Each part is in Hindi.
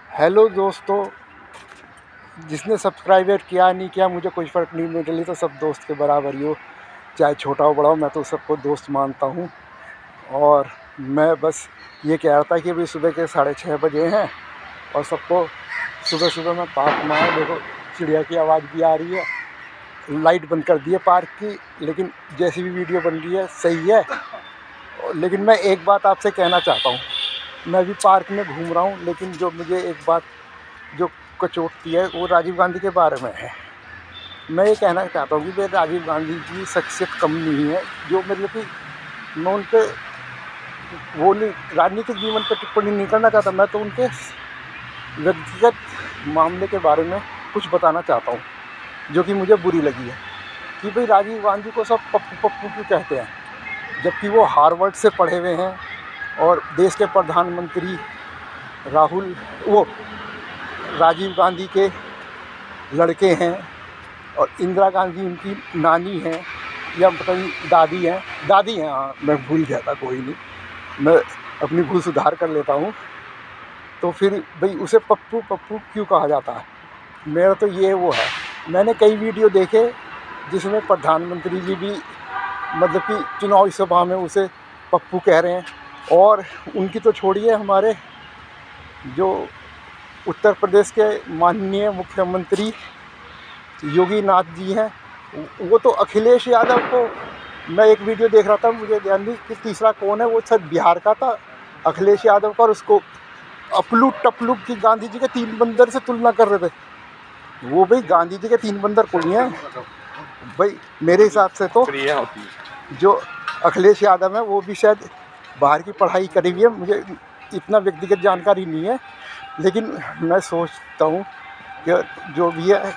हेलो दोस्तों, जिसने सब्सक्राइबर किया नहीं किया मुझे कोई फ़र्क नहीं। मेरे लिए तो सब दोस्त के बराबर ही हो, चाहे छोटा हो बड़ा हो, मैं तो सबको दोस्त मानता हूँ। और मैं बस ये कह रहा था कि अभी सुबह के 6:30 बजे हैं और सबको सुबह सुबह मैं पार्क में आया। देखो चिड़िया की आवाज़ भी आ रही है, लाइट बंद कर दी है पार्क की, लेकिन जैसी भी वीडियो बन रही है सही है। लेकिन मैं एक बात आपसे कहना चाहता हूँ, मैं भी पार्क में घूम रहा हूँ, लेकिन जो मुझे एक बात जो कचोटती है वो राजीव गांधी के बारे में है। मैं ये कहना चाहता हूँ कि भाई राजीव गांधी की शख्सियत कम नहीं है, जो मतलब कि मैं उन पे वो नहीं, राजनीतिक जीवन पर टिप्पणी नहीं करना चाहता। मैं तो उनके व्यक्तिगत मामले के बारे में कुछ बताना चाहता हूँ जो कि मुझे बुरी लगी है। कि भाई राजीव गांधी को सब पप्पू पप्पू क्यों कहते हैं, जबकि वो हार्वर्ड से पढ़े हुए हैं और देश के प्रधानमंत्री राजीव गांधी के लड़के हैं और इंदिरा गांधी उनकी नानी हैं या पता नहीं दादी हैं। हाँ, मैं भूल गया था, कोई नहीं, मैं अपनी भूल सुधार कर लेता हूँ। तो फिर भाई उसे पप्पू पप्पू क्यों कहा जाता है? मेरा तो ये वो है, मैंने कई वीडियो देखे जिसमें प्रधानमंत्री जी भी मतलब कि चुनावी सभा में उसे पप्पू कह रहे हैं। और उनकी तो छोड़िए, हमारे जो उत्तर प्रदेश के माननीय मुख्यमंत्री योगी नाथ जी हैं, वो तो अखिलेश यादव को, मैं एक वीडियो देख रहा था, मुझे ध्यान नहीं कि तीसरा कौन है, वो शायद बिहार का था, अखिलेश यादव का, और उसको अपलू टपलू की गांधी जी के 3 बंदर से तुलना कर रहे थे। वो भाई गांधी जी के 3 बंदर कोई हैं भाई, मेरे हिसाब से तो जो अखिलेश यादव है वो भी शायद बाहर की पढ़ाई करी हुई है, मुझे इतना व्यक्तिगत जानकारी नहीं है, लेकिन मैं सोचता हूँ कि जो भी है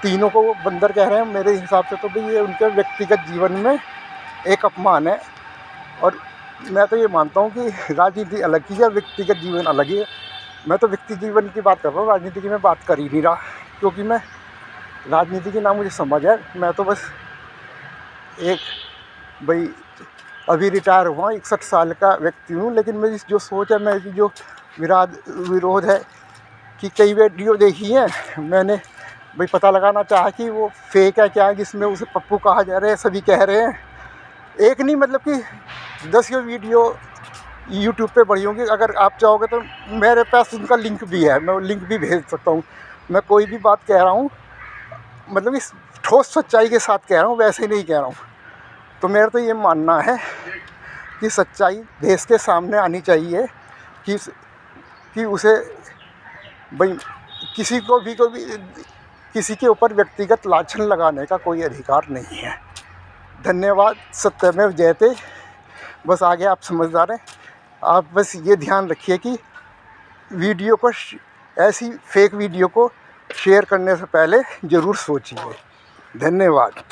तीनों को वो बंदर कह रहे हैं, मेरे हिसाब से तो भाई ये उनके व्यक्तिगत जीवन में एक अपमान है। और मैं तो ये मानता हूँ कि राजनीति अलग ही है, व्यक्तिगत जीवन अलग ही है। मैं तो व्यक्ति जीवन की बात कर रहा हूँ, राजनीति की मैं बात कर ही नहीं रहा, क्योंकि मैं राजनीति की ना मुझे समझ है। मैं तो बस एक भाई अभी रिटायर हुआ 61 साल का व्यक्ति हूँ, लेकिन मेरी जो सोच है, मेरी जो विरोध है कि कई वीडियो देखी है मैंने, भाई पता लगाना चाहा कि वो फेक है क्या है, जिसमें उसे पप्पू कहा जा रहा है, सभी कह रहे हैं। एक नहीं, मतलब कि 10 वीडियो यूट्यूब पे पड़ी होंगी। अगर आप चाहोगे तो मेरे पास उनका लिंक भी है, मैं लिंक भी भेज सकता हूँ। मैं कोई भी बात कह रहा हूँ मतलब इस ठोस सच्चाई के साथ कह रहा हूँ, वैसे ही नहीं कह रहा हूँ। तो मेरा तो ये मानना है कि सच्चाई देश के सामने आनी चाहिए कि उसे भाई किसी को भी किसी के ऊपर व्यक्तिगत लांछन लगाने का कोई अधिकार नहीं है। धन्यवाद। सत्यमेव जयते। बस आगे आप समझदार हैं। आप बस ये ध्यान रखिए कि वीडियो को, ऐसी फेक वीडियो को शेयर करने से पहले ज़रूर सोचिए। धन्यवाद।